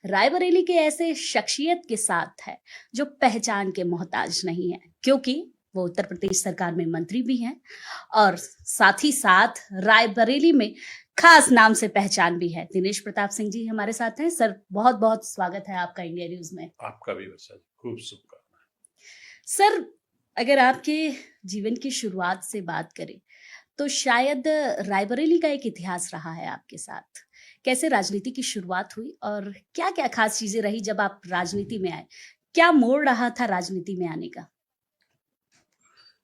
रायबरेली के ऐसे शख्सियत के साथ है जो पहचान के मोहताज नहीं है, क्योंकि वो उत्तर प्रदेश सरकार में मंत्री भी हैं और साथ ही साथ रायबरेली में खास नाम से पहचान भी है। दिनेश प्रताप सिंह जी हमारे साथ हैं। सर, बहुत बहुत स्वागत है आपका इंडिया न्यूज में। आपका भी वर्षा जी, खूब शुभकामनाएं। सर, अगर आपके जीवन की शुरुआत से बात करें तो शायद रायबरेली का एक इतिहास रहा है आपके साथ। कैसे राजनीति की शुरुआत हुई और क्या क्या खास चीजें रही जब आप राजनीति में आए? क्या मोड़ रहा था राजनीति में आने का?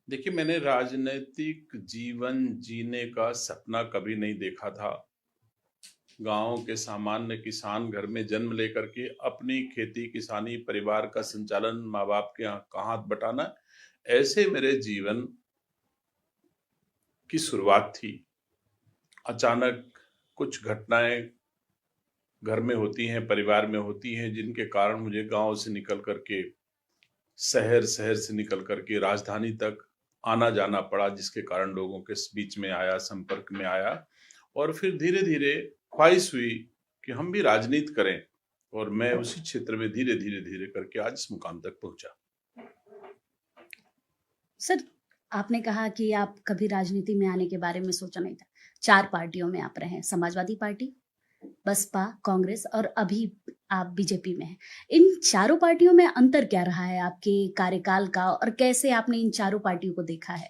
देखिए, मैंने राजनीतिक जीवन जीने का सपना कभी नहीं देखा था। गांव के सामान्य किसान घर में जन्म लेकर के अपनी खेती किसानी परिवार का संचालन माँ बाप के हाथ बटाना, ऐसे मेरे जीवन की शुरुआत थी। अचानक कुछ घटनाएं घर में होती हैं, परिवार में होती हैं, जिनके कारण मुझे गांव से निकल करके शहर से निकल करके राजधानी तक आना जाना पड़ा, जिसके कारण लोगों के बीच में आया, संपर्क में आया और फिर धीरे धीरे ख्वाहिश हुई कि हम भी राजनीति करें और मैं उसी क्षेत्र में धीरे धीरे करके आज इस मुकाम तक पहुंचा। सर, आपने कहा कि आप कभी राजनीति में आने के बारे में सोचा नहीं था। 4 पार्टियों में आप रहे, समाजवादी पार्टी, बसपा, कांग्रेस और अभी आप बीजेपी में हैं। इन चारों पार्टियों में अंतर क्या रहा है आपके कार्यकाल का और कैसे आपने इन चारों पार्टियों को देखा है?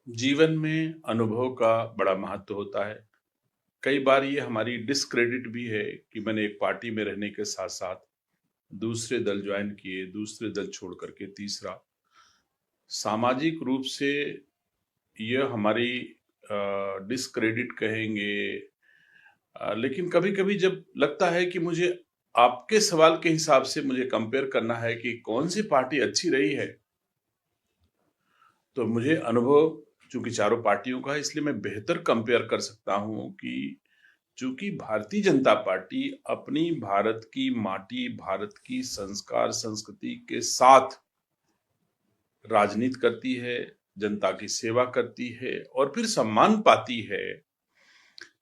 जीवन में अनुभव का बड़ा महत्व होता है। कई बार ये हमारी डिस्क्रेडिट भी है कि मैंने एक पार्टी में रहने के साथ साथ दूसरे दल ज्वाइन किए, दूसरे दल छोड़ करके तीसरा। सामाजिक रूप से यह हमारी डिस्क्रेडिट कहेंगे, लेकिन कभी कभी जब लगता है कि मुझे आपके सवाल के हिसाब से मुझे कंपेयर करना है कि कौन सी पार्टी अच्छी रही है, तो मुझे अनुभव चूंकि चारों पार्टियों का है, इसलिए मैं बेहतर कंपेयर कर सकता हूं कि चूंकि भारतीय जनता पार्टी अपनी भारत की माटी, भारत की संस्कार संस्कृति के साथ राजनीति करती है, जनता की सेवा करती है और फिर सम्मान पाती है।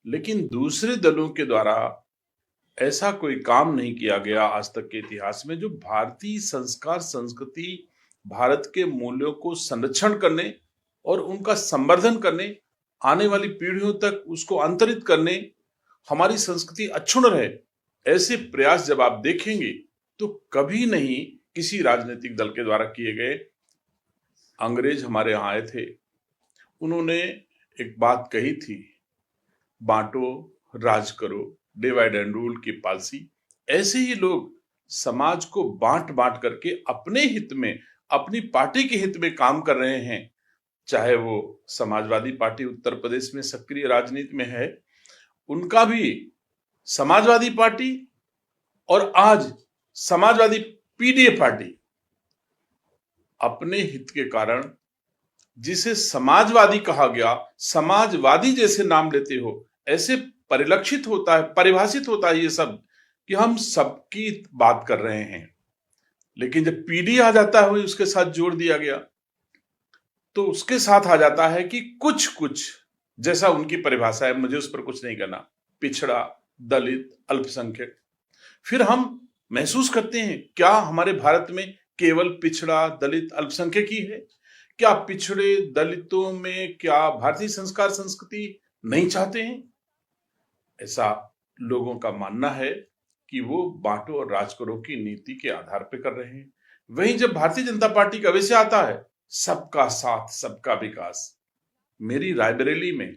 लेकिन दूसरे दलों के द्वारा ऐसा कोई काम नहीं किया गया आज तक के इतिहास में जो भारतीय संस्कार संस्कृति, भारत के मूल्यों को संरक्षण करने और उनका संवर्धन करने, आने वाली पीढ़ियों तक उसको अंतरित करने, हमारी संस्कृति अक्षुण्ण रहे, ऐसे प्रयास जब आप देखेंगे तो कभी नहीं किसी राजनीतिक दल के द्वारा किए गए। अंग्रेज हमारे यहाँ आए थे, उन्होंने एक बात कही थी, बांटो राज करो, डिवाइड एंड रूल की पॉलिसी। ऐसे ही लोग समाज को बांट बांट करके अपने हित में, अपनी पार्टी के हित में काम कर रहे हैं। चाहे वो समाजवादी पार्टी उत्तर प्रदेश में सक्रिय राजनीति में है, उनका भी समाजवादी पार्टी और आज समाजवादी पीडीए पार्टी अपने हित के कारण जिसे समाजवादी कहा गया, समाजवादी जैसे नाम लेते हो, ऐसे परिलक्षित होता है, परिभाषित होता है ये सब कि हम सबकी बात कर रहे हैं। लेकिन जब पीडी आ जाता है, उसके साथ जोड़ दिया गया, तो उसके साथ आ जाता है कि कुछ कुछ जैसा उनकी परिभाषा है, मुझे उस पर कुछ नहीं करना, पिछड़ा, दलित, अल्पसंख्यक। फिर हम महसूस करते हैं क्या हमारे भारत में केवल पिछड़ा, दलित, अल्पसंख्यक ही है? क्या पिछड़े दलितों में क्या भारतीय संस्कार संस्कृति नहीं चाहते हैं? ऐसा लोगों का मानना है कि वो बांटो और राज करो की नीति के आधार पर कर रहे हैं। वहीं जब भारतीय जनता पार्टी का विषय आता है, सबका साथ सबका विकास। मेरी रायबरेली में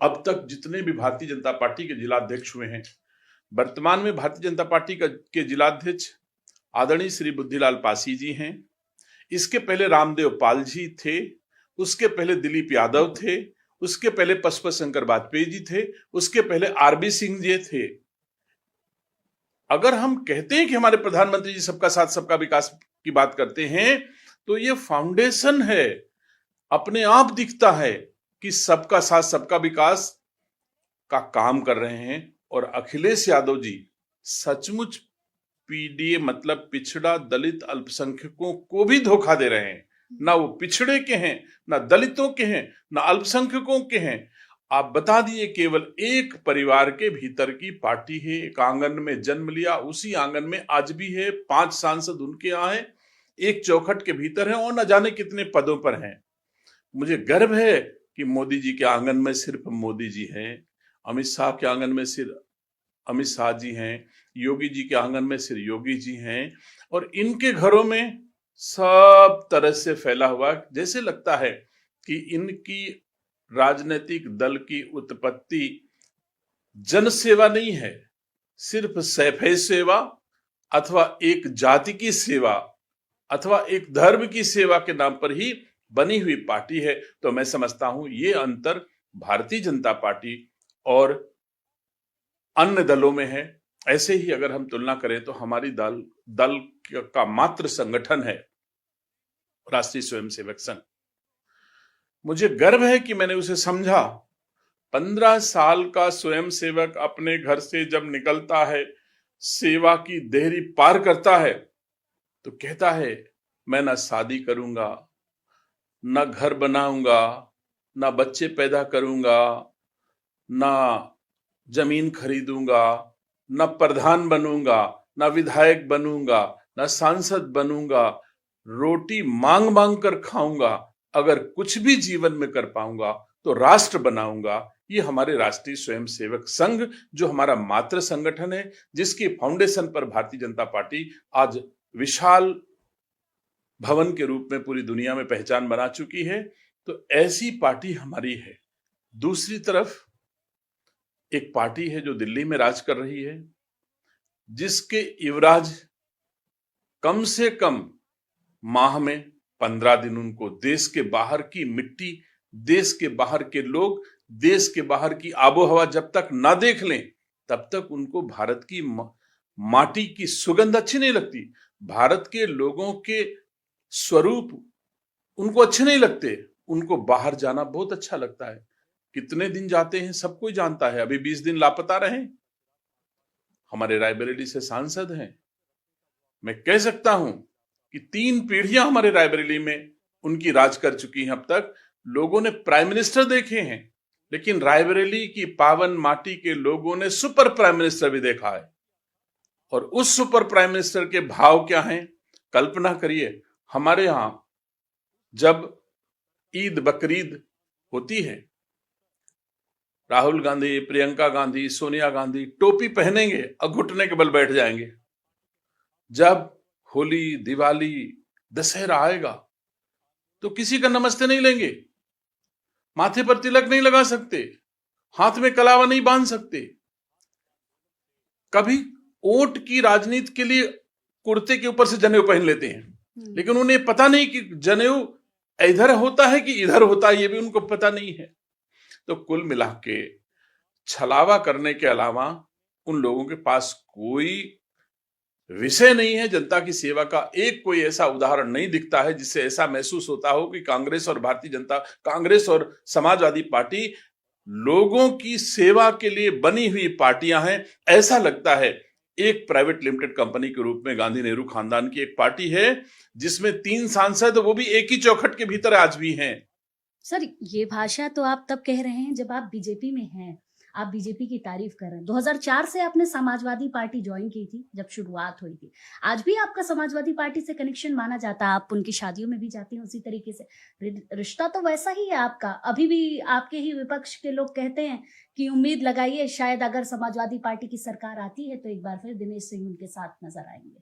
अब तक जितने भी भारतीय जनता पार्टी के जिलाध्यक्ष हुए हैं, वर्तमान में भारतीय जनता पार्टी के जिलाध्यक्ष आदरणीय श्री बुद्धिलाल पासी जी हैं। इसके पहले रामदेव पाल जी थे, उसके पहले दिलीप यादव थे, उसके पहले पशुपत शंकर वाजपेयी जी थे, उसके पहले आरबी सिंह जी थे। अगर हम कहते हैं कि हमारे प्रधानमंत्री जी सबका साथ सबका विकास की बात करते हैं, तो ये फाउंडेशन है। अपने आप दिखता है कि सबका साथ सबका विकास का काम कर रहे हैं और अखिलेश यादव जी सचमुच पीडीए मतलब पिछड़ा, दलित, अल्पसंख्यकों को भी धोखा दे रहे हैं। ना वो पिछड़े के हैं, ना दलितों के हैं, ना अल्पसंख्यकों के हैं। आप बता दिए केवल एक परिवार के भीतर की पार्टी है, एक आंगन में जन्म लिया, उसी आंगन में आज भी है, 5 सांसद उनके यहाँ है, एक चौखट के भीतर है और न जाने कितने पदों पर हैं। मुझे गर्व है कि मोदी जी के आंगन में सिर्फ मोदी जी हैं, अमित शाह के आंगन में सिर्फ अमित शाह जी हैं, योगी जी के आंगन में सिर्फ योगी जी हैं, और इनके घरों में सब तरह से फैला हुआ, जैसे लगता है कि इनकी राजनीतिक दल की उत्पत्ति जन सेवा नहीं है, सिर्फ सैफे सेवा अथवा एक जाति की सेवा अथवा एक धर्म की सेवा के नाम पर ही बनी हुई पार्टी है। तो मैं समझता हूं ये अंतर भारतीय जनता पार्टी और अन्य दलों में है। ऐसे ही अगर हम तुलना करें तो हमारी दल का मात्र संगठन है राष्ट्रीय स्वयंसेवक संघ। मुझे गर्व है कि मैंने उसे समझा। 15 साल का स्वयंसेवक अपने घर से जब निकलता है, सेवा की देहरी पार करता है, तो कहता है मैं ना शादी करूंगा, ना घर बनाऊंगा, ना बच्चे पैदा करूंगा, ना जमीन खरीदूंगा, ना प्रधान बनूंगा, ना विधायक बनूंगा, ना सांसद बनूंगा, रोटी मांग मांग कर खाऊंगा, अगर कुछ भी जीवन में कर पाऊंगा तो राष्ट्र बनाऊंगा। ये हमारे राष्ट्रीय स्वयंसेवक संघ, जो हमारा मातृ संगठन है, जिसकी फाउंडेशन पर भारतीय जनता पार्टी आज विशाल भवन के रूप में पूरी दुनिया में पहचान बना चुकी है, तो ऐसी पार्टी हमारी है। दूसरी तरफ एक पार्टी है जो दिल्ली में राज कर रही है, जिसके युवराज कम से कम माह में 15 दिन उनको देश के बाहर की मिट्टी, देश के बाहर के लोग, देश के बाहर की आबोहवा जब तक ना देख लें तब तक उनको भारत की माटी की सुगंध अच्छी नहीं लगती, भारत के लोगों के स्वरूप उनको अच्छे नहीं लगते। उनको बाहर जाना बहुत अच्छा लगता है। कितने दिन जाते हैं सब कोई जानता है। अभी 20 दिन लापता रहे, हमारे रायबरेली से सांसद हैं। मैं कह सकता हूं कि 3 पीढ़ियां हमारे रायबरेली में उनकी राज कर चुकी हैं। अब तक लोगों ने प्राइम मिनिस्टर देखे हैं, लेकिन रायबरेली की पावन माटी के लोगों ने सुपर प्राइम मिनिस्टर भी देखा है। और उस सुपर प्राइम मिनिस्टर के भाव क्या हैं? कल्पना करिए, हमारे यहां जब ईद बकरीद होती है, राहुल गांधी, प्रियंका गांधी, सोनिया गांधी टोपी पहनेंगे और घुटने के बल बैठ जाएंगे। जब होली, दिवाली, दशहरा आएगा तो किसी का नमस्ते नहीं लेंगे, माथे पर तिलक नहीं लगा सकते, हाथ में कलावा नहीं बांध सकते। कभी वोट की राजनीति के लिए कुर्ते के ऊपर से जनेऊ पहन लेते हैं, लेकिन उन्हें पता नहीं कि जनेऊ इधर होता है कि इधर होता है, ये भी उनको पता नहीं है। तो कुल मिला के छलावा करने के अलावा उन लोगों के पास कोई विषय नहीं है। जनता की सेवा का एक कोई ऐसा उदाहरण नहीं दिखता है जिससे ऐसा महसूस होता हो कि कांग्रेस और समाजवादी पार्टी लोगों की सेवा के लिए बनी हुई पार्टियां हैं। ऐसा लगता है एक प्राइवेट लिमिटेड कंपनी के रूप में गांधी नेहरू खानदान की एक पार्टी है, जिसमें 3 सांसद, वो भी एक ही चौखट के भीतर आज भी हैं। सर, ये भाषा तो आप तब कह रहे हैं जब आप बीजेपी में हैं, आप बीजेपी की तारीफ कर रहे हैं। 2004 से आपने समाजवादी पार्टी ज्वाइन की थी जब शुरुआत हुई थी। आज भी आपका समाजवादी पार्टी से कनेक्शन माना जाता है, आप उनकी शादियों में भी जाती हैं उसी तरीके से, रिश्ता तो वैसा ही है आपका। अभी भी आपके ही विपक्ष के लोग कहते हैं कि उम्मीद लगाइए, शायद अगर समाजवादी पार्टी की सरकार आती है तो एक बार फिर दिनेश सिंह उनके साथ नजर आएंगे।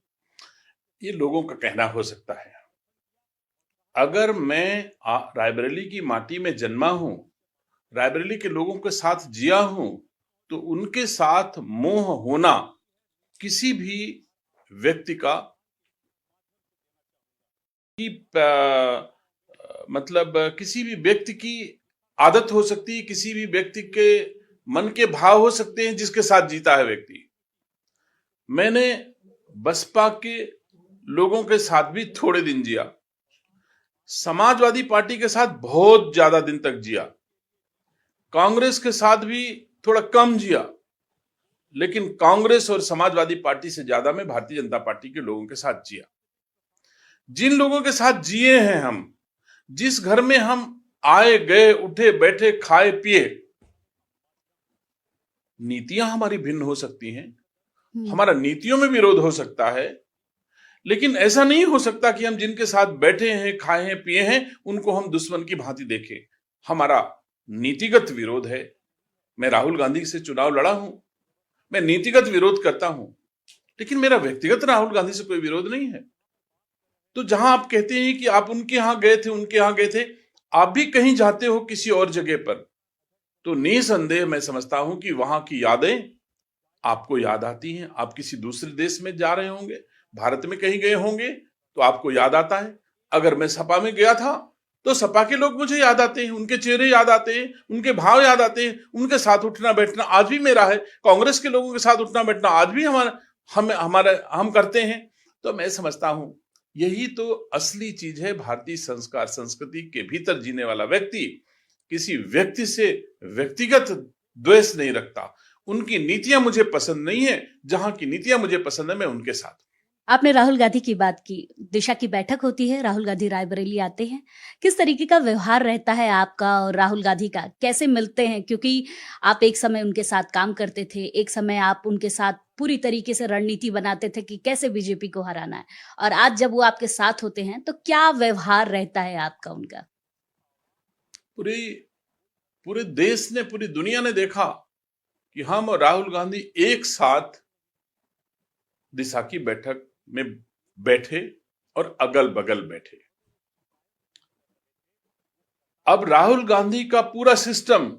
ये लोगों का कहना हो सकता है। अगर मैं रायबरेली की माटी में जन्मा हूं, रायबरेली के लोगों के साथ जिया हूं, तो उनके साथ मोह होना किसी भी व्यक्ति का मतलब किसी भी व्यक्ति की आदत हो सकती है, किसी भी व्यक्ति के मन के भाव हो सकते हैं जिसके साथ जीता है व्यक्ति। मैंने बसपा के लोगों के साथ भी थोड़े दिन जिया, समाजवादी पार्टी के साथ बहुत ज्यादा दिन तक जिया, कांग्रेस के साथ भी थोड़ा कम जिया, लेकिन कांग्रेस और समाजवादी पार्टी से ज्यादा मैं भारतीय जनता पार्टी के लोगों के साथ जिया। जिन लोगों के साथ जिए हैं हम, जिस घर में हम आए गए, उठे बैठे, खाए पिए, नीतियां हमारी भिन्न हो सकती हैं, हम्म। हमारा नीतियों में विरोध हो सकता है, लेकिन ऐसा नहीं हो सकता कि हम जिनके साथ बैठे हैं, खाए हैं, पिए हैं, उनको हम दुश्मन की भांति देखें। हमारा नीतिगत विरोध है। मैं राहुल गांधी से चुनाव लड़ा हूं, मैं नीतिगत विरोध करता हूं, लेकिन मेरा व्यक्तिगत राहुल गांधी से कोई विरोध नहीं है। तो जहां आप कहते हैं कि आप उनके यहां गए थे, उनके यहां गए थे, आप भी कहीं जाते हो किसी और जगह पर, तो निसंदेह मैं समझता हूं कि वहां की यादें आपको याद आती हैं। आप किसी दूसरे देश में जा रहे होंगे, भारत में कहीं गए होंगे, तो आपको याद आता है। अगर मैं सपा में गया था तो सपा के लोग मुझे याद आते हैं, उनके चेहरे याद आते हैं, उनके भाव याद आते हैं, उनके साथ उठना बैठना आज भी मेरा है। कांग्रेस के लोगों के साथ उठना बैठना आज भी हम करते हैं। तो मैं समझता हूं यही तो असली चीज है। भारतीय संस्कार संस्कृति के भीतर जीने वाला व्यक्ति किसी व्यक्ति से व्यक्तिगत द्वेष नहीं रखता। उनकी नीतियां मुझे पसंद नहीं है, जहां की नीतियां मुझे पसंद है मैं उनके साथ। आपने राहुल गांधी की बात की, दिशा की बैठक होती है, राहुल गांधी रायबरेली आते हैं, किस तरीके का व्यवहार रहता है आपका और राहुल गांधी का, कैसे मिलते हैं? क्योंकि आप एक समय उनके साथ काम करते थे, एक समय आप उनके साथ पूरी तरीके से रणनीति बनाते थे कि कैसे बीजेपी को हराना है, और आज जब वो आपके साथ होते हैं तो क्या व्यवहार रहता है आपका उनका? पूरे देश ने, पूरी दुनिया ने देखा कि हम और राहुल गांधी एक साथ दिशा की बैठक में बैठे और अगल बगल बैठे। अब राहुल गांधी का पूरा सिस्टम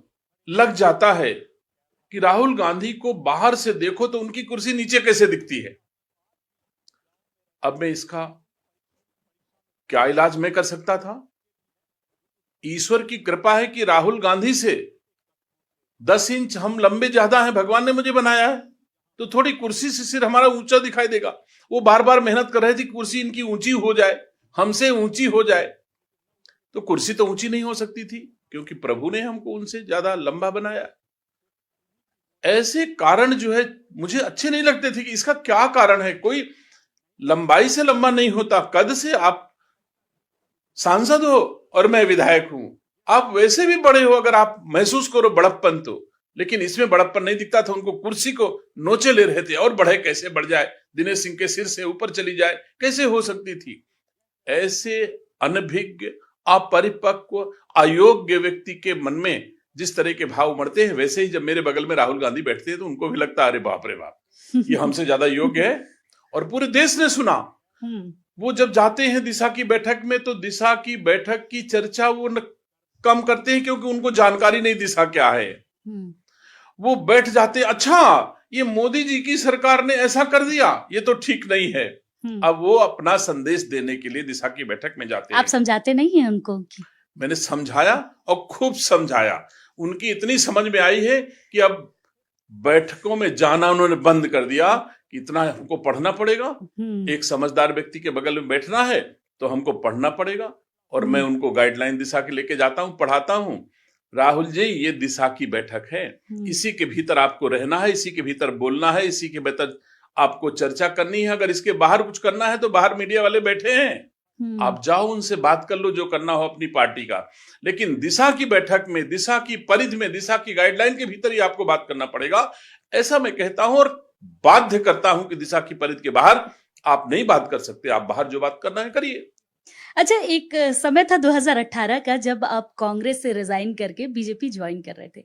लग जाता है कि राहुल गांधी को बाहर से देखो तो उनकी कुर्सी नीचे कैसे दिखती है। अब मैं इसका क्या इलाज मैं कर सकता था? ईश्वर की कृपा है कि राहुल गांधी से 10 इंच हम लंबे ज्यादा हैं, भगवान ने मुझे बनाया है, तो थोड़ी कुर्सी से सिर हमारा ऊंचा दिखाई देगा। वो बार बार मेहनत कर रहे थे कुर्सी इनकी ऊंची हो जाए, हमसे ऊंची हो जाए, तो कुर्सी तो ऊंची नहीं हो सकती थी क्योंकि प्रभु ने हमको उनसे ज्यादा लंबा बनाया। ऐसे कारण जो है मुझे अच्छे नहीं लगते थे कि इसका क्या कारण है। कोई लंबाई से लंबा नहीं होता, कद से आप सांसद हो और मैं विधायक हूं, आप वैसे भी बड़े हो अगर आप महसूस करो बड़प्पन तो, लेकिन इसमें बड़प्पन नहीं दिखता था। उनको कुर्सी को नोचे ले रहे थे और बढ़े कैसे बढ़ जाए, दिनेश सिंह के सिर से ऊपर चली जाए, कैसे हो सकती थी। ऐसे अनभिज्ञ, अपरिपक्व, अयोग्य व्यक्ति के मन में जिस तरह के भाव उमड़ते हैं, वैसे ही जब मेरे बगल में राहुल गांधी बैठते हैं तो उनको भी लगता है अरे बाप रे बाप, ये हमसे ज्यादा योग्य है। और पूरे देश ने सुना। वो जब जाते हैं दिशा की बैठक में तो दिशा की बैठक की चर्चा वो कम करते हैं क्योंकि उनको जानकारी नहीं दिशा क्या है। वो बैठ जाते, अच्छा ये मोदी जी की सरकार ने ऐसा कर दिया, ये तो ठीक नहीं है। अब वो अपना संदेश देने के लिए दिशा की बैठक में जाते हैं। आप समझाते नहीं हैं उनको? मैंने समझाया और खूब समझाया। उनकी इतनी समझ में आई है कि अब बैठकों में जाना उन्होंने बंद कर दिया कि इतना हमको पढ़ना पड़ेगा। एक समझदार व्यक्ति के बगल में बैठना है तो हमको पढ़ना पड़ेगा, और मैं उनको गाइडलाइन दिशा के लेके जाता हूं, पढ़ाता हूं। राहुल जी ये दिशा की बैठक है, इसी के भीतर आपको रहना है, इसी के भीतर बोलना है, इसी के भीतर आपको चर्चा करनी है। अगर इसके बाहर कुछ करना है तो बाहर मीडिया वाले बैठे हैं, आप जाओ उनसे बात कर लो जो करना हो अपनी पार्टी का, लेकिन दिशा की बैठक में, दिशा की परिधि में, दिशा की गाइडलाइन के भीतर ही आपको बात करना पड़ेगा। ऐसा मैं कहता हूं और बाध्य करता हूं कि दिशा की परिधि के बाहर आप नहीं बात कर सकते, आप बाहर जो बात करना है करिए। अच्छा, एक समय था 2018 का जब आप कांग्रेस से रिजाइन करके बीजेपी ज्वाइन कर रहे थे,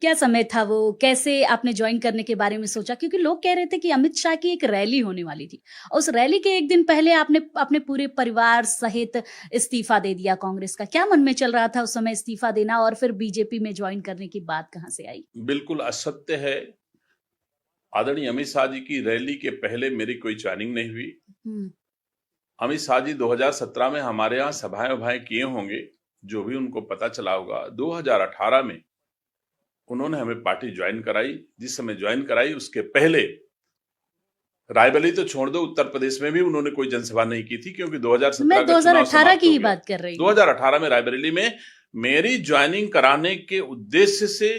क्या समय था वो? कैसे आपने ज्वाइन करने के बारे में सोचा? क्योंकि लोग कह रहे थे कि अमित शाह की एक रैली होने वाली थी, उस रैली के एक दिन पहले आपने अपने पूरे परिवार सहित इस्तीफा दे दिया कांग्रेस का। क्या मन में चल रहा था उस समय इस्तीफा देना, और फिर बीजेपी में ज्वाइन करने की बात कहाँ से आई? बिल्कुल असत्य है। आदरणीय अमित शाह जी की रैली के पहले मेरी कोई ज्वाइनिंग नहीं हुई। अमित शाह जी 2017 में हमारे यहाँ सभाएं वभाएं किए होंगे, जो भी उनको पता चला होगा। 2018 में उन्होंने हमें पार्टी ज्वाइन कराई। जिस समय ज्वाइन कराई उसके पहले रायबरेली तो छोड़ दो, उत्तर प्रदेश में भी उन्होंने कोई जनसभा नहीं की थी क्योंकि 2017 मैं 2018 की ही बात कर रही हूँ। 2018 में रायबरेली में मेरी ज्वाइनिंग कराने के उद्देश्य से,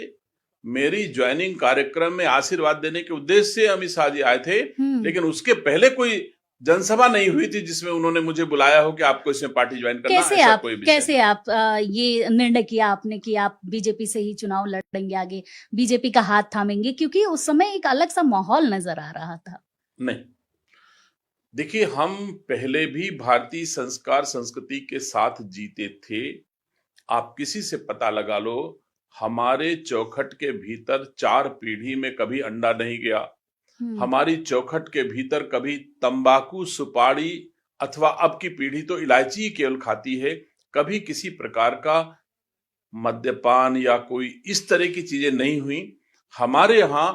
मेरी ज्वाइनिंग कार्यक्रम में आशीर्वाद देने के उद्देश्य से अमित शाह जी आए थे, लेकिन उसके पहले कोई जनसभा नहीं हुई थी जिसमें उन्होंने मुझे बुलाया हो कि आपको इसमें पार्टी ज्वाइन करना, ऐसा कोई विषय कैसे आप ये निर्णय किया आपने कि आप बीजेपी से ही चुनाव लड़ेंगे आगे, बीजेपी का हाथ थामेंगे, क्योंकि उस समय एक अलग सा माहौल नजर आ रहा था। नहीं, देखिए, हम पहले भी भारतीय संस्कार संस्कृति के साथ जीते थे। आप किसी से पता लगा लो, हमारे चौखट के भीतर 4 पीढ़ी में कभी अंडा नहीं गया। हमारी चौखट के भीतर कभी तंबाकू, सुपारी अथवा अब की पीढ़ी तो इलायची ही केवल खाती है, कभी किसी प्रकार का मद्यपान या कोई इस तरह की चीजें नहीं हुई। हमारे यहाँ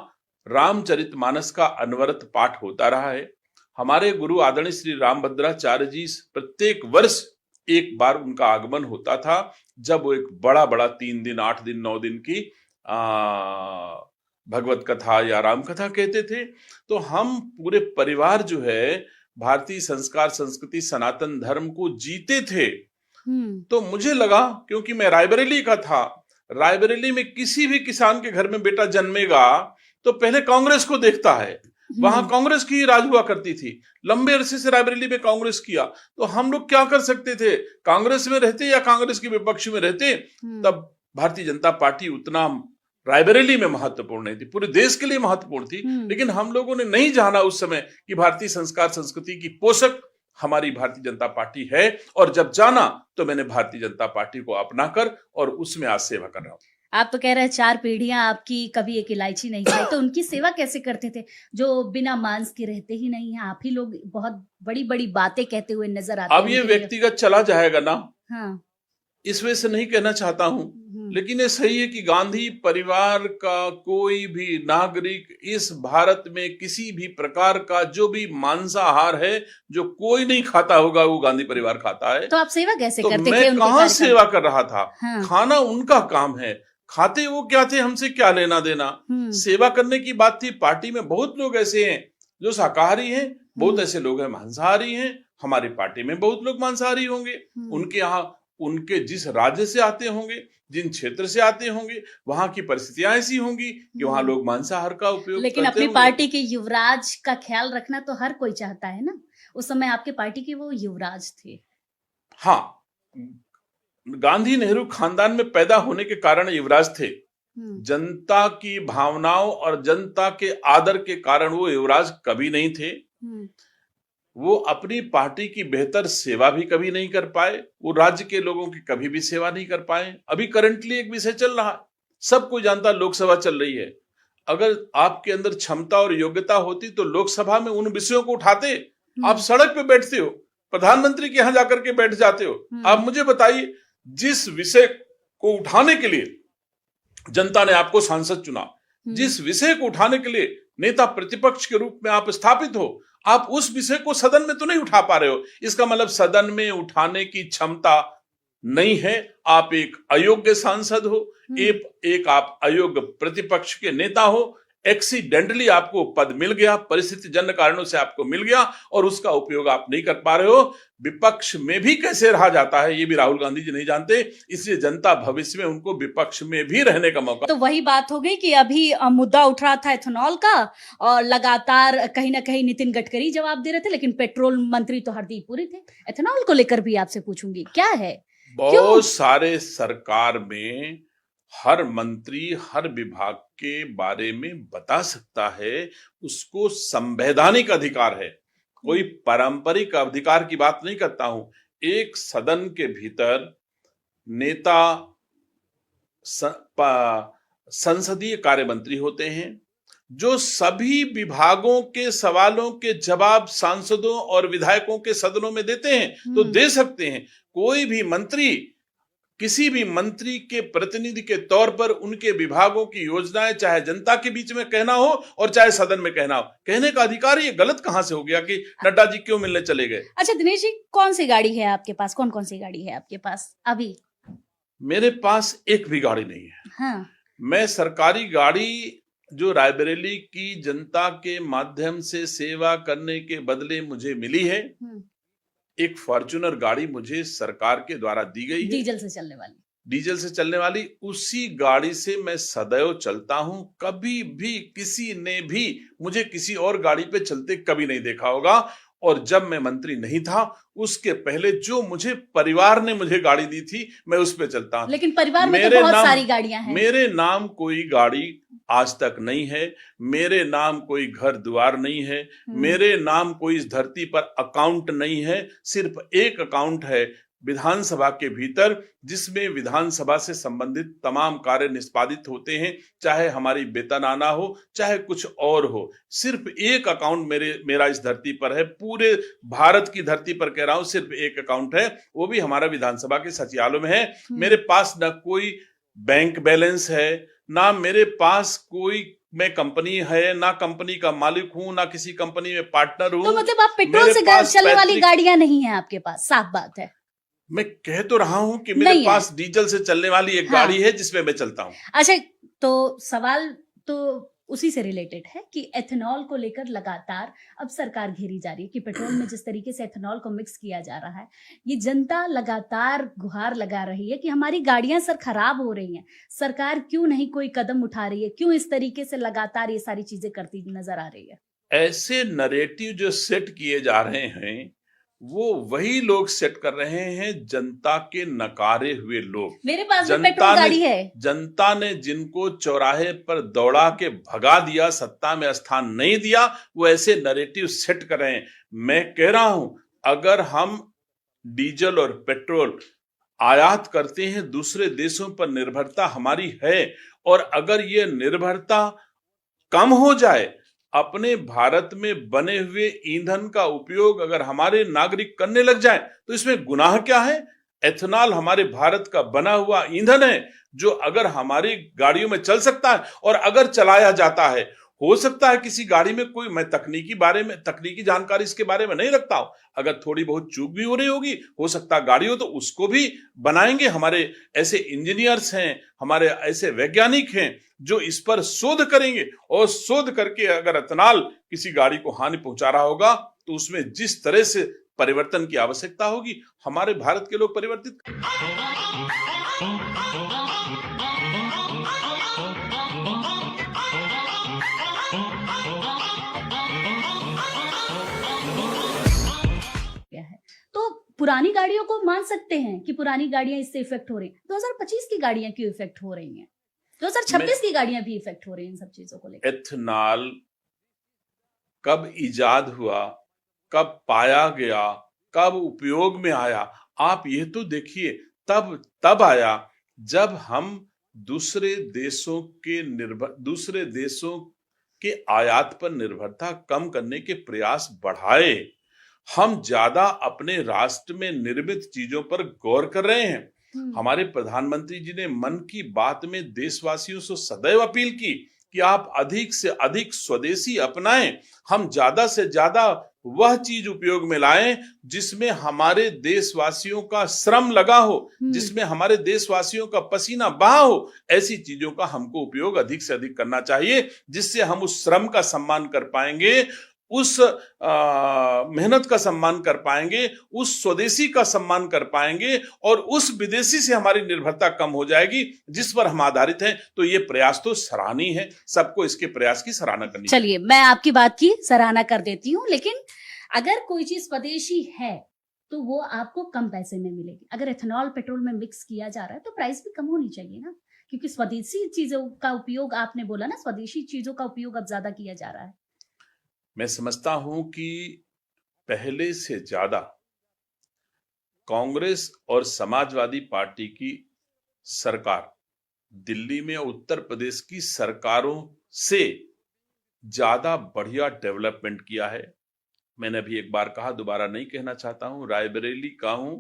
रामचरितमानस का अनवरत पाठ होता रहा है। हमारे गुरु आदरणीय श्री रामभद्राचार्य जी प्रत्येक वर्ष एक बार उनका आगमन होता था, जब वो एक बड़ा बड़ा 3 दिन, 8 दिन, 9 दिन की भगवत कथा या राम कथा कहते थे। तो हम पूरे परिवार जो है भारतीय संस्कार संस्कृति सनातन धर्म को जीते थे। तो मुझे लगा, क्योंकि मैं रायबरेली का था, रायबरेली में किसी भी किसान के घर में बेटा जन्मेगा तो पहले कांग्रेस को देखता है। वहां कांग्रेस की राज हुआ करती थी, लंबे अरसे से रायबरेली में कांग्रेस किया। तो हम लोग क्या कर सकते थे, कांग्रेस में रहते या कांग्रेस के विपक्ष में रहते, तब भारतीय जनता पार्टी उतना रायबरेली में महत्वपूर्ण नहीं थी, पूरे देश के लिए महत्वपूर्ण थी। लेकिन हम लोगों ने नहीं जाना उस समय कि भारतीय संस्कार संस्कृति की पोषक हमारी भारतीय जनता पार्टी है, और जब जाना तो मैंने भारतीय जनता पार्टी को अपनाकर और उसमें आज सेवा कर रहा हूं। आप तो कह रहे हैं 4 पीढ़ियां आपकी कभी एक इलायची नहीं खाई, तो उनकी सेवा कैसे करते थे जो बिना मांस के रहते ही नहीं है? आप ही लोग बहुत बड़ी बड़ी बातें कहते हुए नजर आते हैं। अब ये व्यक्तिगत चला जाएगा ना, हाँ, इस वजह से नहीं कहना चाहता हूं, लेकिन ये सही है कि गांधी परिवार का कोई भी नागरिक इस भारत में किसी भी प्रकार का जो भी मांसाहार है, जो कोई नहीं खाता होगा, वो गांधी परिवार खाता है। तो आप सेवा कैसे करते थे? मैं कहां सेवा कर रहा था? हाँ। खाना उनका काम है, खाते वो क्या थे, हमसे क्या लेना देना। सेवा करने की बात थी। पार्टी में बहुत लोग ऐसे हैं जो शाकाहारी हैं, बहुत ऐसे लोग हैं मांसाहारी हैं। हमारी पार्टी में बहुत लोग मांसाहारी होंगे, उनके यहाँ उनके जिस राज्य से आते होंगे, जिन क्षेत्र से आते होंगे, वहां की परिस्थितियां ऐसी होंगी कि वहां लोग मांसाहार का उपयोग लेकिन अपनी पार्टी के युवराज का ख्याल रखना तो हर कोई चाहता है ना। उस समय आपके पार्टी के वो युवराज थे। हाँ, गांधी नेहरू खानदान में पैदा होने के कारण युवराज थे। जनता की भावनाओं और जनता के आदर के कारण वो युवराज कभी नहीं थे। वो अपनी पार्टी की बेहतर सेवा भी कभी नहीं कर पाए, वो राज्य के लोगों की कभी भी सेवा नहीं कर पाए। अभी करंटली एक विषय चल रहा है, सब कोई जानता, लोकसभा चल रही है। अगर आपके अंदर क्षमता और योग्यता होती तो लोकसभा में उन विषयों को उठाते। आप सड़क पे बैठते हो, प्रधानमंत्री के यहां जाकर के बैठ जाते हो। आप मुझे बताइए, जिस विषय को उठाने के लिए जनता ने आपको सांसद चुना, जिस विषय को उठाने के लिए नेता प्रतिपक्ष के रूप में आप स्थापित हो, आप उस विषय को सदन में तो नहीं उठा पा रहे हो। इसका मतलब सदन में उठाने की क्षमता नहीं है। आप एक अयोग्य सांसद हो, एक आप अयोग्य प्रतिपक्ष के नेता हो। एक्सीडेंटली आपको पद मिल गया, परिस्थिति जन्य कारणों से आपको मिल गया, और उसका उपयोग आप नहीं कर पा रहे हो। विपक्ष में भी कैसे रहा जाता है ये भी राहुल गांधी जी नहीं जानते, इसलिए जनता भविष्य में उनको विपक्ष में भी रहने का मौका। तो वही बात हो गई कि अभी मुद्दा उठ रहा था एथेनॉल का, और लगातार कहीं ना कहीं नितिन गडकरी जवाब दे रहे थे, लेकिन पेट्रोल मंत्री तो हरदीप पुरी थे। एथेनॉल को लेकर भी आपसे पूछूंगी, क्या है? बहुत सारे सरकार में हर मंत्री हर विभाग के बारे में बता सकता है, उसको संवैधानिक अधिकार है, कोई पारंपरिक अधिकार की बात नहीं करता हूं। एक सदन के भीतर नेता संसदीय कार्य मंत्री होते हैं, जो सभी विभागों के सवालों के जवाब सांसदों और विधायकों के सदनों में देते हैं। तो दे सकते हैं। कोई भी मंत्री किसी भी मंत्री के प्रतिनिधि के तौर पर उनके विभागों की योजनाएं चाहे जनता के बीच में कहना हो और चाहे सदन में कहना हो, कहने का अधिकार ये गलत कहां से हो गया कि नड्डा जी क्यों मिलने चले गए? अच्छा दिनेश जी, कौन सी गाड़ी है आपके पास? कौन कौन सी गाड़ी है आपके पास अभी? मेरे पास एक भी गाड़ी नहीं है। हाँ। मैं सरकारी गाड़ी जो रायबरेली की जनता के माध्यम से सेवा करने के बदले मुझे मिली है, एक फॉर्च्यूनर गाड़ी मुझे सरकार के द्वारा दी गई है, डीजल से चलने वाली। उसी गाड़ी से मैं सदैव चलता हूं। कभी भी किसी ने भी मुझे किसी और गाड़ी पे चलते कभी नहीं देखा होगा। और जब मैं मंत्री नहीं था उसके पहले जो मुझे परिवार ने मुझे गाड़ी दी थी मैं उस पे चलता हूं। लेकिन परिवार में तो मेरे बहुत नाम सारी गाड़ियां हैं। मेरे नाम कोई गाड़ी आज तक नहीं है, मेरे नाम कोई घर द्वार नहीं है, मेरे नाम कोई इस धरती पर अकाउंट नहीं है। सिर्फ एक अकाउंट है विधानसभा के भीतर, जिसमें विधानसभा से संबंधित तमाम कार्य निष्पादित होते हैं, चाहे हमारी वेतनाना हो चाहे कुछ और हो। सिर्फ एक अकाउंट मेरा इस धरती पर है, पूरे भारत की धरती पर कह रहा हूं, सिर्फ एक अकाउंट है, वो भी हमारा विधानसभा के सचिवालय में है। मेरे पास न कोई बैंक बैलेंस है, ना मेरे पास कोई मैं कंपनी है, ना कंपनी का मालिक हूं, ना किसी कंपनी में पार्टनर हूं। तो मतलब आप पेट्रोल से चलने वाली गाड़ियां नहीं है आपके पास, साफ बात है। मैं कह तो रहा हूं कि मेरे पास डीजल से चलने वाली एक गाड़ी है जिसमें मैं चलता हूं। अच्छा, तो सवाल तो उसी से रिलेटेड है कि एथेनॉल को लेकर लगातार अब सरकार घेरी जा रही है कि पेट्रोल में जिस तरीके से एथेनॉल को मिक्स किया जा रहा है, ये जनता लगातार गुहार लगा रही है कि हमारी गाड़ियां सर खराब हो रही हैं, सरकार क्यों नहीं कोई कदम उठा रही है, क्यों इस तरीके से लगातार ये सारी चीजें करती नजर आ रही है। ऐसे नरेटिव जो सेट किए जा रहे हैं वो वही लोग सेट कर रहे हैं, जनता के नकारे हुए लोग। मेरे पास भी पेट्रोल गाड़ी है। जनता ने जिनको चौराहे पर दौड़ा के भगा दिया, सत्ता में स्थान नहीं दिया, वो ऐसे नरेटिव सेट कर रहे हैं। मैं कह रहा हूं, अगर हम डीजल और पेट्रोल आयात करते हैं, दूसरे देशों पर निर्भरता हमारी है, और अगर ये निर्भरता कम हो जाए, अपने भारत में बने हुए ईंधन का उपयोग अगर हमारे नागरिक करने लग जाएं, तो इसमें गुनाह क्या है? एथेनॉल हमारे भारत का बना हुआ ईंधन है, जो अगर हमारी गाड़ियों में चल सकता है, और अगर चलाया जाता है, हो सकता है किसी गाड़ी में कोई, मैं तकनीकी जानकारी इसके बारे में नहीं रखता हूं, अगर थोड़ी बहुत चूक भी हो रही होगी, हो सकता है गाड़ी हो, तो उसको भी बनाएंगे। हमारे ऐसे इंजीनियर्स हैं, हमारे ऐसे वैज्ञानिक हैं जो इस पर शोध करेंगे, और शोध करके अगर एथेनॉल किसी गाड़ी को हानि पहुंचा रहा होगा, तो उसमें जिस तरह से परिवर्तन की आवश्यकता होगी, हमारे भारत के लोग परिवर्तित तो पुरानी गाड़ियों को मान सकते हैं कि पुरानी गाड़ियां इससे इफेक्ट हो रही हैं, 2025 की गाड़ियां क्यों इफेक्ट हो रही हैं, 2026 की गाड़ियां भी इफेक्ट हो रही हैं इन सब चीजों को लेकर। एथेनॉल कब इजाद हुआ, कब पाया गया, कब उपयोग में आया, आप ये तो देखिए। तब आया जब हम दूसरे देशों के आयात पर निर्भरता कम करने के प्रयास बढ़ाए। हम ज्यादा अपने राष्ट्र में निर्मित चीजों पर गौर कर रहे हैं। हमारे प्रधानमंत्री जी ने मन की बात में देशवासियों से सदैव अपील की कि आप अधिक से अधिक स्वदेशी अपनाएं। हम ज्यादा से ज्यादा वह चीज उपयोग में लाएं जिसमें हमारे देशवासियों का श्रम लगा हो, जिसमें हमारे देशवासियों का पसीना बहा हो। ऐसी चीजों का हमको उपयोग अधिक से अधिक करना चाहिए, जिससे हम उस श्रम का सम्मान कर पाएंगे, उस मेहनत का सम्मान कर पाएंगे, उस स्वदेशी का सम्मान कर पाएंगे, और उस विदेशी से हमारी निर्भरता कम हो जाएगी जिस पर हम आधारित हैं। तो ये प्रयास तो सराहनीय है, सबको इसके प्रयास की सराहना करनी चाहिए। चलिए, मैं आपकी बात की सराहना कर देती हूँ, लेकिन अगर कोई चीज स्वदेशी है तो वो आपको कम पैसे में मिलेगी। अगर एथेनॉल पेट्रोल में मिक्स किया जा रहा है तो प्राइस भी कम होनी चाहिए ना, क्योंकि स्वदेशी चीजों का उपयोग, आपने बोला ना, स्वदेशी चीजों का उपयोग अब ज्यादा किया जा रहा है। मैं समझता हूं कि पहले से ज्यादा कांग्रेस और समाजवादी पार्टी की सरकार, दिल्ली में उत्तर प्रदेश की सरकारों से ज्यादा बढ़िया डेवलपमेंट किया है। मैंने अभी एक बार कहा, दोबारा नहीं कहना चाहता हूं, रायबरेली का हूं।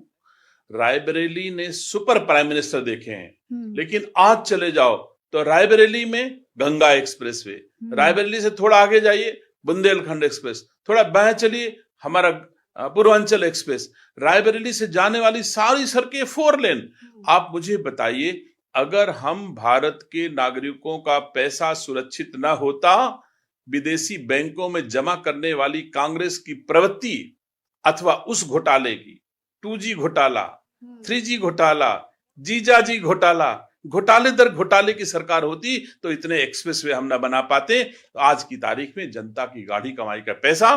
रायबरेली ने सुपर प्राइम मिनिस्टर देखे हैं, लेकिन आज चले जाओ तो रायबरेली में गंगा एक्सप्रेसवे, रायबरेली से थोड़ा आगे जाइए बुंदेलखंड एक्सप्रेस, थोड़ा बाएं चलिए हमारा पूर्वांचल एक्सप्रेस, रायबरेली से जाने वाली सारी सड़कें 4 लेन। आप मुझे बताइए, अगर हम भारत के नागरिकों का पैसा सुरक्षित न होता, विदेशी बैंकों में जमा करने वाली कांग्रेस की प्रवृत्ति अथवा उस घोटाले की, 2G घोटाला, 3G घोटाला, जीजाजी घोटाला, घोटाले दर घोटाले की सरकार होती, तो इतने एक्सप्रेसवे हम ना बना पाते। तो आज की तारीख में जनता की गाढ़ी कमाई का पैसा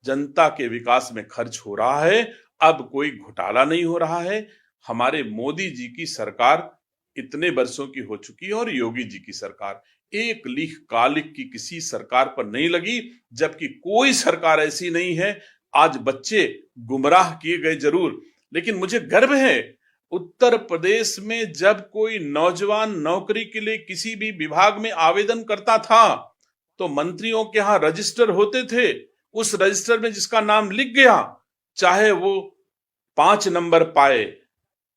जनता के विकास में खर्च हो रहा है। अब कोई घोटाला नहीं हो रहा है। हमारे मोदी जी की सरकार इतने वर्षों की हो चुकी है और योगी जी की सरकार एक लीख कालिक की किसी सरकार पर नहीं लगी, जबकि कोई सरकार ऐसी नहीं है। आज बच्चे गुमराह किए गए जरूर, लेकिन मुझे गर्व है उत्तर प्रदेश में जब कोई नौजवान नौकरी के लिए किसी भी विभाग में आवेदन करता था तो मंत्रियों के यहाँ रजिस्टर होते थे। उस रजिस्टर में जिसका नाम लिख गया, चाहे वो 5 नंबर पाए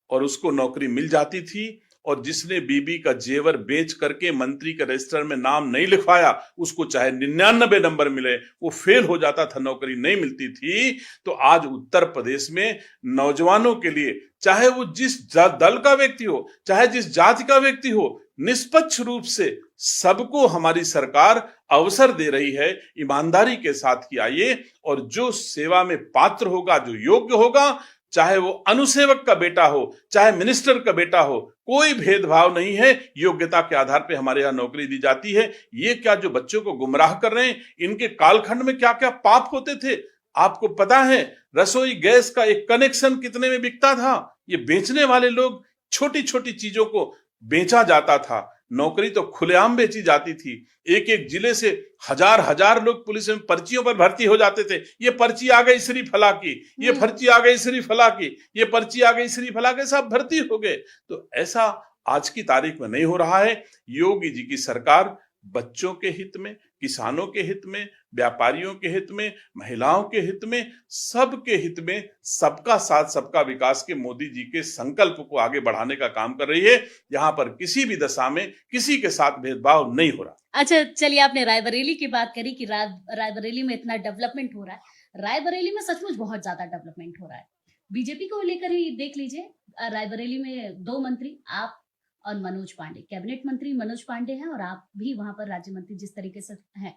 और उसको नौकरी मिल जाती थी। और जिसने बीबी का जेवर बेच करके मंत्री के रजिस्टर में नाम नहीं लिखवाया, उसको चाहे 99 नंबर मिले, वो फेल हो जाता था, नौकरी नहीं मिलती थी। तो आज उत्तर प्रदेश में नौजवानों के लिए, चाहे वो जिस दल का व्यक्ति हो, चाहे जिस जाति का व्यक्ति हो, निष्पक्ष रूप से सबको हमारी सरकार अवसर दे रही है। ईमानदारी के साथ ही आइए और जो सेवा में पात्र होगा, जो योग्य होगा, चाहे वो अनुसेवक का बेटा हो, चाहे मिनिस्टर का बेटा हो, कोई भेदभाव नहीं है। योग्यता के आधार पर हमारे यहाँ नौकरी दी जाती है। ये क्या जो बच्चों को गुमराह कर रहे हैं, इनके कालखंड में क्या क्या पाप होते थे आपको पता है? रसोई गैस का एक कनेक्शन कितने में बिकता था? ये बेचने वाले लोग, छोटी छोटी चीजों को बेचा जाता था। नौकरी तो खुलेआम बेची जाती थी। एक एक जिले से हजार हजार लोग पुलिस में पर्चियों पर भर्ती हो जाते थे। ये पर्ची आ गई श्री फला की, ये पर्ची आ गई श्री फला की, ये पर्ची आ गई श्री फला के, सब भर्ती हो गए। तो ऐसा आज की तारीख में नहीं हो रहा है। योगी जी की सरकार बच्चों के हित में, किसानों के हित में, व्यापारियों के हित में, महिलाओं के हित में, सबके हित में, सबका साथ सबका विकास के मोदी जी के संकल्प को आगे बढ़ाने का काम कर रही है। यहाँ पर किसी भी दशा में किसी के साथ भेदभाव नहीं हो रहा। अच्छा, चलिए, आपने रायबरेली की बात करी कि रायबरेली में इतना डेवलपमेंट हो रहा है। रायबरेली में सचमुच बहुत ज्यादा डेवलपमेंट हो रहा है। बीजेपी को लेकर ही देख लीजिए, रायबरेली में 2 मंत्री, आप और मनोज पांडे, कैबिनेट मंत्री मनोज पांडे हैं और आप भी वहां पर राज्य मंत्री जिस तरीके से हैं।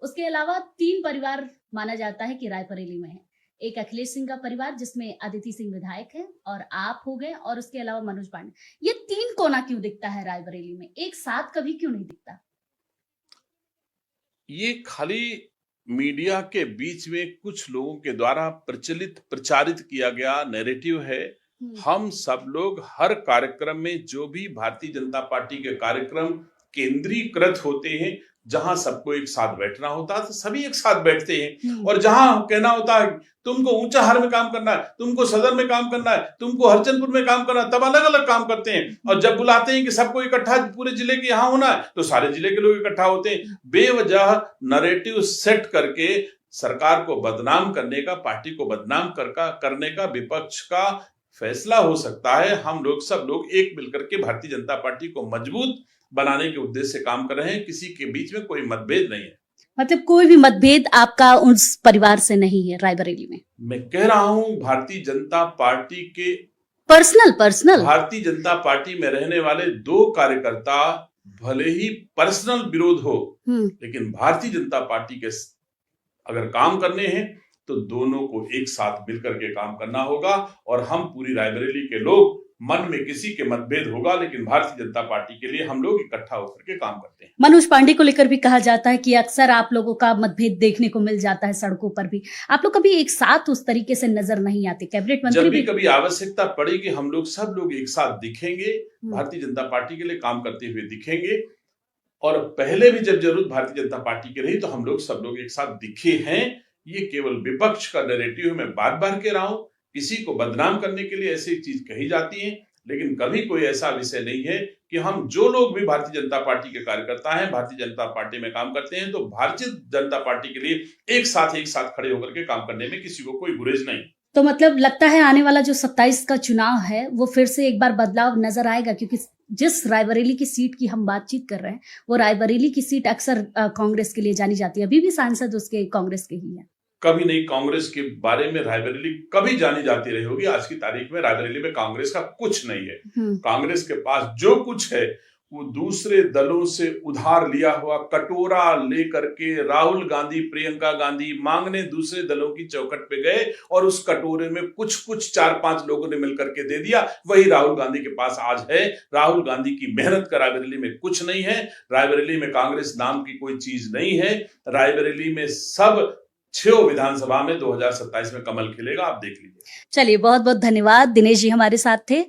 उसके अलावा 3 परिवार माना जाता है कि रायबरेली में है। एक अखिलेश सिंह का परिवार जिसमें अदिति सिंह विधायक है और आप हो गए, और उसके अलावा मनोज पांडे। ये 3 कोना क्यों दिखता है रायबरेली में, एक साथ कभी क्यों नहीं दिखता? ये खाली मीडिया के बीच में कुछ लोगों के द्वारा प्रचारित किया गया नैरेटिव है। हम सब लोग हर कार्यक्रम में, जो भी भारतीय जनता पार्टी के कार्यक्रम केंद्रीकृत होते हैं, जहां सबको एक साथ बैठना होता है तो सभी एक साथ बैठते हैं। और जहां कहना होता है तुमको ऊंचाहार में काम करना है, तुमको सदर में काम करना है, तुमको हरचंदपुर में काम करना है, तब अलग अलग काम करते हैं। और जब बुलाते हैं कि सबको इकट्ठा पूरे जिले के यहाँ होना है, तो सारे जिले के लोग इकट्ठा होते हैं। बेवजह नैरेटिव सेट करके सरकार को बदनाम करने का, पार्टी को बदनाम करने का विपक्ष का फैसला हो सकता है। हम लोग सब लोग एक मिलकर के भारतीय जनता पार्टी को मजबूत बनाने के उद्देश्य से काम कर रहे हैं। किसी के बीच में कोई मतभेद नहीं है। मतलब कोई भी मतभेद आपका उस परिवार से नहीं है रायबरेली में? मैं कह रहा हूं भारतीय जनता पार्टी के पर्सनल भारतीय जनता पार्टी में रहने वाले 2 कार्यकर्ता, भले ही पर्सनल विरोध हो, लेकिन भारतीय जनता पार्टी के अगर काम करने हैं तो दोनों को एक साथ मिलकर के काम करना होगा। और हम पूरी रायबरेली के लोग, मन में किसी के मतभेद होगा, लेकिन भारतीय जनता पार्टी के लिए हम लोग इकट्ठा होकर के काम करते हैं। मनोज पांडे को लेकर भी कहा जाता है कि अक्सर आप लोगों का मतभेद देखने को मिल जाता है सड़कों पर भी। आप लोग कभी एक साथ उस तरीके से नजर नहीं आते? कैबिनेट मंत्री जब भी कभी आवश्यकता पड़ेगी, हम लोग सब लोग एक साथ दिखेंगे, भारतीय जनता पार्टी के लिए काम करते हुए दिखेंगे। और पहले भी जब जरूरत भारतीय जनता पार्टी की रही तो हम लोग सब लोग एक साथ दिखे हैं। ये केवल विपक्ष का नैरेटिव मैं बार बार कह रहा हूं। किसी को बदनाम करने के लिए ऐसी चीज कही जाती है, लेकिन कभी कोई ऐसा विषय नहीं है कि हम जो लोग भी भारतीय जनता पार्टी के कार्यकर्ता हैं, भारतीय जनता पार्टी में काम करते हैं, तो भारतीय जनता पार्टी के लिए एक साथ खड़े होकर के काम करने में किसी को कोई गुरेज नहीं। तो मतलब लगता है आने वाला जो 27 का चुनाव है वो फिर से एक बार बदलाव नजर आएगा, क्योंकि जिस रायबरेली की सीट की हम बातचीत कर रहे हैं वो रायबरेली की सीट अक्सर कांग्रेस के लिए जानी जाती है। अभी भी सांसद उसके कांग्रेस के ही है। कभी नहीं, कांग्रेस के बारे में रायबरेली कभी जानी जाती रही होगी। आज की तारीख में रायबरेली में कांग्रेस का कुछ नहीं है। कांग्रेस के पास जो कुछ है वो दूसरे दलों से उधार लिया हुआ कटोरा लेकर के राहुल गांधी, प्रियंका गांधी मांगने दूसरे दलों की चौखट पे गए और उस कटोरे में कुछ 4-5 लोगों ने मिलकर के दे दिया। वही राहुल गांधी के पास आज है। राहुल गांधी की मेहनत का रायबरेली में कुछ नहीं है। रायबरेली में कांग्रेस नाम की कोई चीज नहीं है। रायबरेली में सब 6 विधानसभा में 2027 में कमल खिलेगा, आप देख लीजिए। चलिए बहुत बहुत धन्यवाद, दिनेश जी हमारे साथ थे।